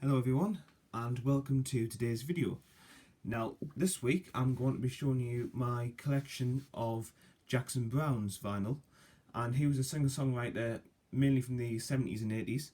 Hello everyone and welcome to today's video. Now this week I'm going to be showing you my collection of Jackson Browne's vinyl, and he was a singer-songwriter mainly from the 70s and 80s,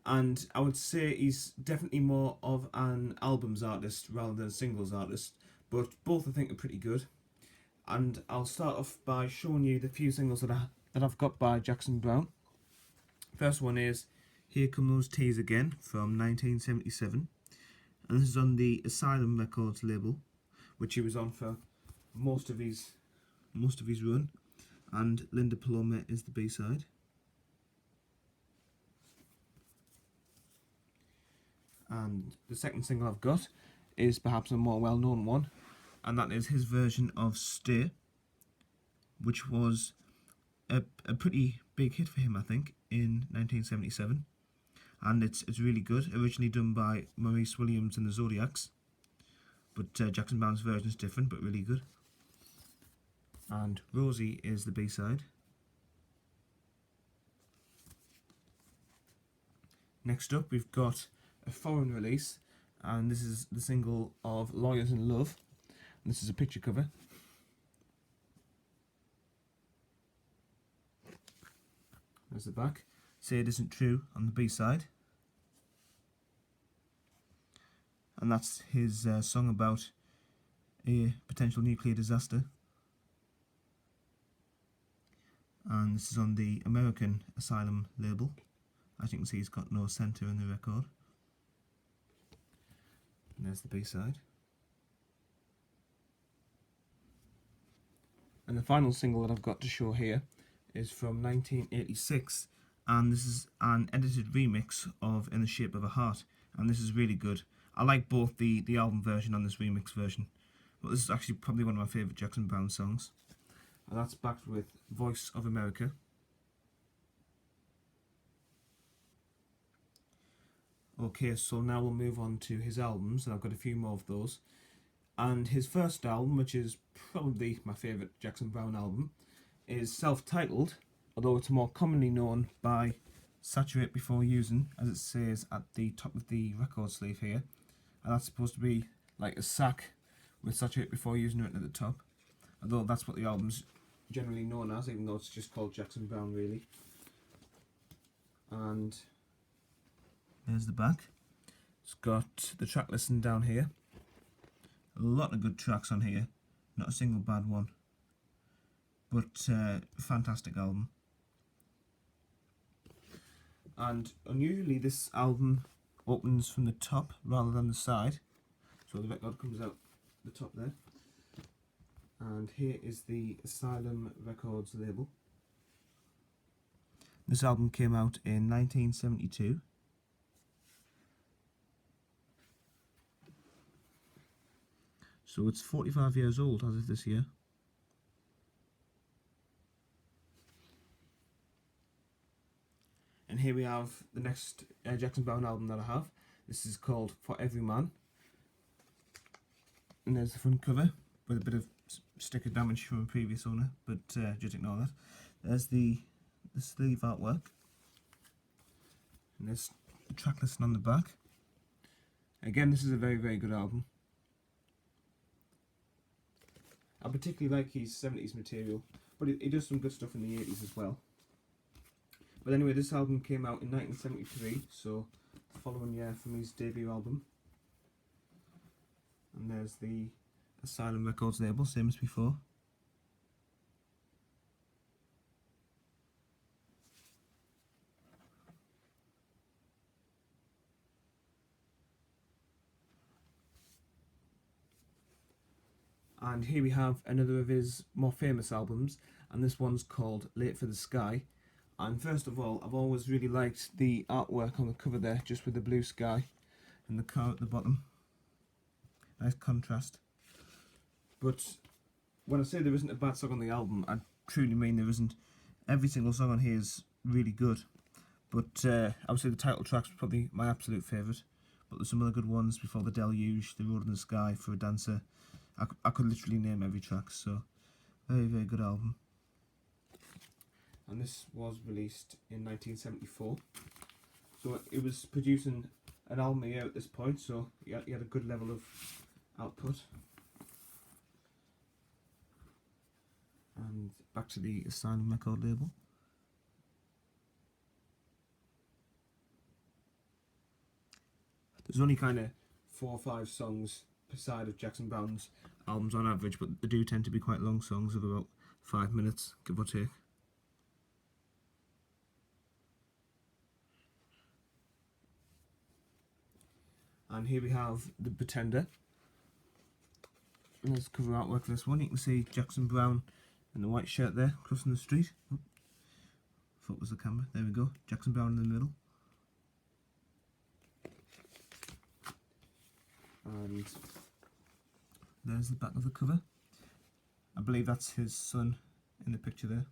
and I would say he's definitely more of an albums artist rather than a singles artist, but both I think are pretty good. And I'll start off by showing you the few singles that I've got by Jackson Browne. First one is Here Come Those Tears Again from 1977, and this is on the Asylum Records label, which he was on for most of his run, and Linda Paloma is the B-side. And the second single I've got is perhaps a more well-known one, and that is his version of Stay, which was a pretty big hit for him, I think, in 1977. And it's really good. Originally done by Maurice Williams and the Zodiacs, but Jackson Browne's version is different, but really good. And Rosie is the B-side. Next up, we've got a foreign release, and this is the single of Lawyers in Love. And this is a picture cover. There's the back. Say It Isn't True on the B-side. And that's his song about a potential nuclear disaster. And this is on the American Asylum label. As you can see, he's got no centre in the record. And there's the B-side. And the final single that I've got to show here is from 1986, and this is an edited remix of In the Shape of a Heart, and this is really good. I like both the album version and this remix version, but this is actually probably one of my favourite Jackson Browne songs, and that's backed with Voice of America. Okay, so now we'll move on to his albums, and I've got a few more of those. And his first album, which is probably my favourite Jackson Browne album, is self-titled, although it's more commonly known by Saturate Before Using, as it says at the top of the record sleeve here. And that's supposed to be like a sack with Saturate Before Using written at the top, although that's what the album's generally known as, even though it's just called Jackson Browne really. And there's the back. It's got the track listing down here. A lot of good tracks on here, not a single bad one, but fantastic album. And unusually this album opens from the top rather than the side, so the record comes out the top there. And here is the Asylum Records label. This album came out in 1972. So it's 45 years old as of this year. And here we have the next Jackson Browne album that I have. This is called For Every Man. And there's the front cover with a bit of sticker damage from a previous owner, but just ignore that. There's the sleeve artwork. And there's the track listing on the back. Again, this is a very, very good album. I particularly like his 70s material, but he does some good stuff in the 80s as well. But anyway, this album came out in 1973, so the following year from his debut album. And there's the Asylum Records label, same as before. And here we have another of his more famous albums, and this one's called Late for the Sky. And first of all, I've always really liked the artwork on the cover there, just with the blue sky and the car at the bottom. Nice contrast. But when I say there isn't a bad song on the album, I truly mean there isn't. Every single song on here is really good. But I would say the title track's probably my absolute favourite. But there's some other good ones, Before the Deluge, The Road in the Sky, For a Dancer. I could literally name every track, so very, very good album. And this was released in 1974. So it was producing an album a year at this point, so he had a good level of output. And back to the Asylum record label. There's only kind of 4 or 5 songs per side of Jackson Browne's albums on average, but they do tend to be quite long songs of about 5 minutes, give or take. And here we have The Pretender. And there's cover artwork for this one. You can see Jackson Browne in the white shirt there, crossing the street. Oh, focus the camera. There we go. Jackson Browne in the middle. And there's the back of the cover. I believe that's his son in the picture there.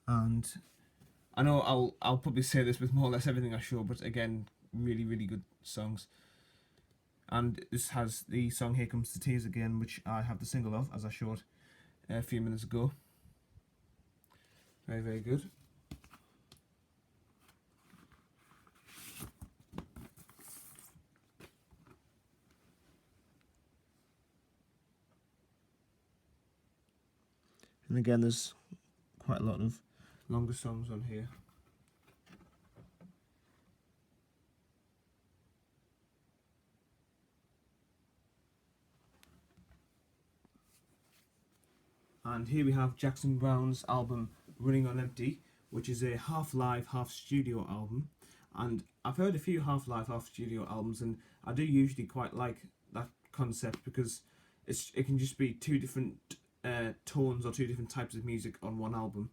And I know I'll probably say this with more or less everything I show, but again, really, really good songs. And this has the song Here Comes the Tears Again, which I have the single of, as I showed a few minutes ago. Very, very good. And again, there's quite a lot of longer songs on here. And here we have Jackson Browne's album Running on Empty, which is a half live, half studio album. And I've heard a few half live, half studio albums, and I do usually quite like that concept because it can just be 2 different tones or 2 different types of music on one album.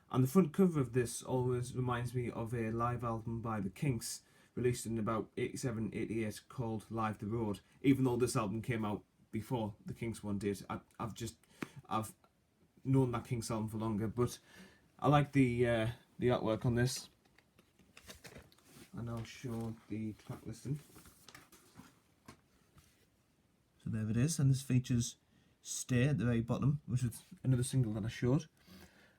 And the front cover of this always reminds me of a live album by the Kinks, released in about 87, 88, called Live the Road. Even though this album came out before the Kinks one did, I've known that Kinks album for longer, but I like the artwork on this. And I'll show the track listing. So there it is, and this features Stay at the very bottom, which is another single that I showed.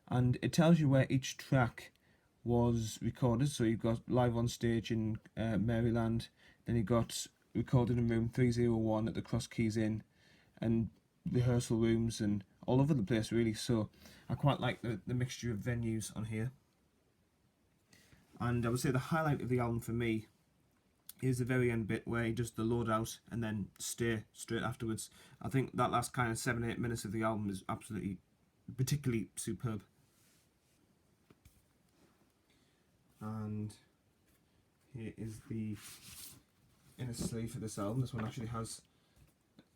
And it tells you where each track was recorded. So you've got live on stage in Maryland, then you got recorded in room 301 at the Cross Keys Inn, and rehearsal rooms and all over the place really. So I quite like the mixture of venues on here. And I would say the highlight of the album for me is the very end bit where he does the load out and then Stay straight afterwards. I think that last kind of 7-8 minutes of the album is absolutely particularly superb. And here is the inner sleeve for this album. This one actually has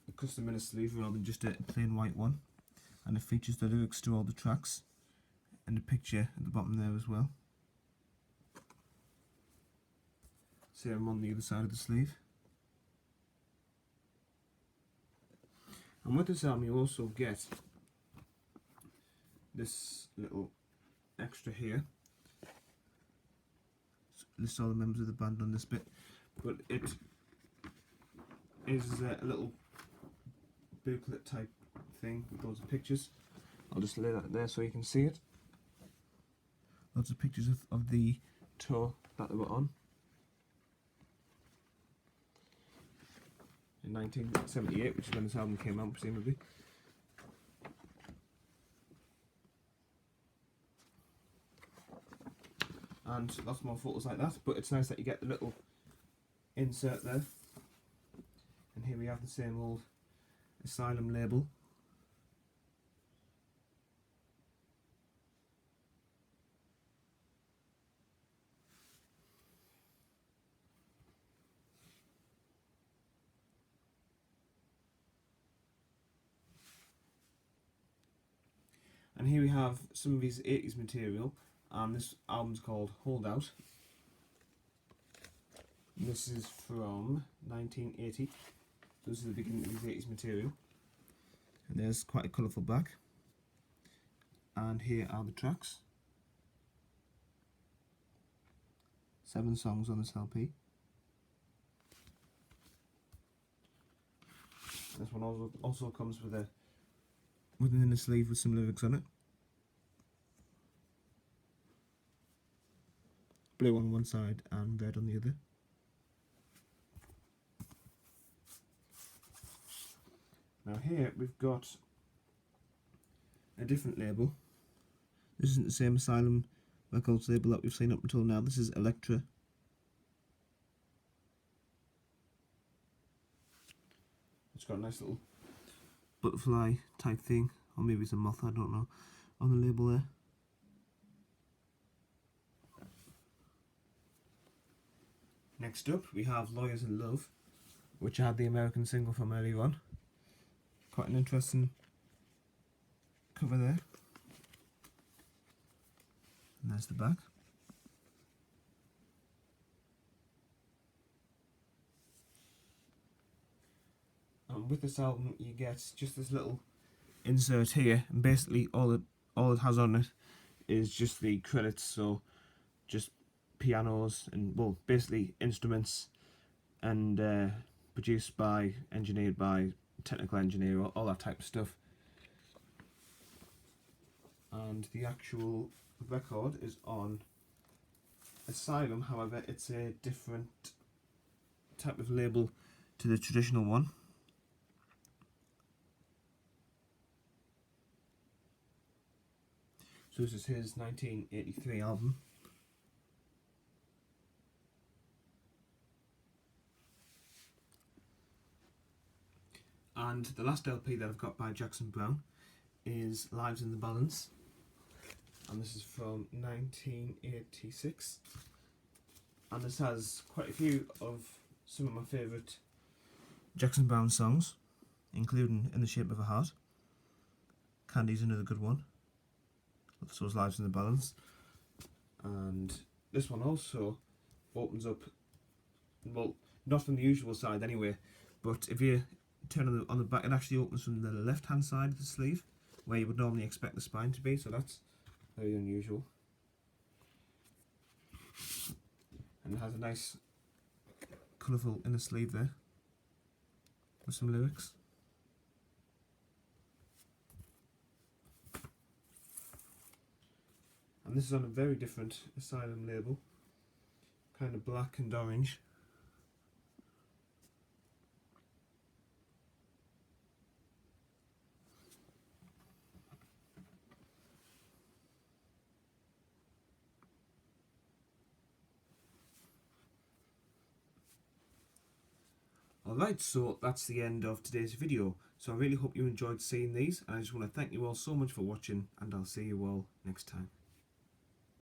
a custom inner sleeve rather than just a plain white one, and it features the lyrics to all the tracks and the picture at the bottom there as well. Same on the other side of the sleeve. And with this album you also get this little extra here. Lists all the members of the band on this bit, but it is a little booklet type thing with loads of pictures. I'll just lay that there so you can see it. Lots of pictures of the tour that they were on in 1978, which is when this album came out, presumably. And lots more photos like that, but it's nice that you get the little insert there. And here we have the same old Asylum label. And here we have some of his 80s material, and this album's called Hold Out. And this is from 1980. So this is the beginning of his 80s material. And there's quite a colourful back. And here are the tracks. 7 songs on this LP. This one also comes with an inner sleeve with some lyrics on it. blue on one side and red on the other. Now here we've got a different label. This isn't the same Asylum Records label that we've seen up until now. This is Elektra. It's got a nice little butterfly type thing, or maybe it's a moth, I don't know, on the label there. Next up we have Lawyers in Love, which I had the American single from earlier on. Quite an interesting cover there. And there's the back. And with this album you get just this little insert here, and basically all it has on it is just the credits, so just pianos and, well, basically instruments, and produced by, engineered by, technical engineer, all that type of stuff. And the actual record is on Asylum, however it's a different type of label to the traditional one. So this is his 1983 album. And the last LP that I've got by Jackson Browne is Lives in the Balance, and this is from 1986, and this has quite a few of some of my favourite Jackson Browne songs, including In the Shape of a Heart. Candy's another good one, so is Lives in the Balance, and this one also opens up, well, not from the usual side anyway, but if you turn on the back, it actually opens from the left hand side of the sleeve, where you would normally expect the spine to be, so that's very unusual. And it has a nice colourful inner sleeve there with some lyrics. And this is on a very different Asylum label, kind of black and orange. Alright, so that's the end of today's video. So I really hope you enjoyed seeing these, and I just want to thank you all so much for watching, and I'll see you all next time.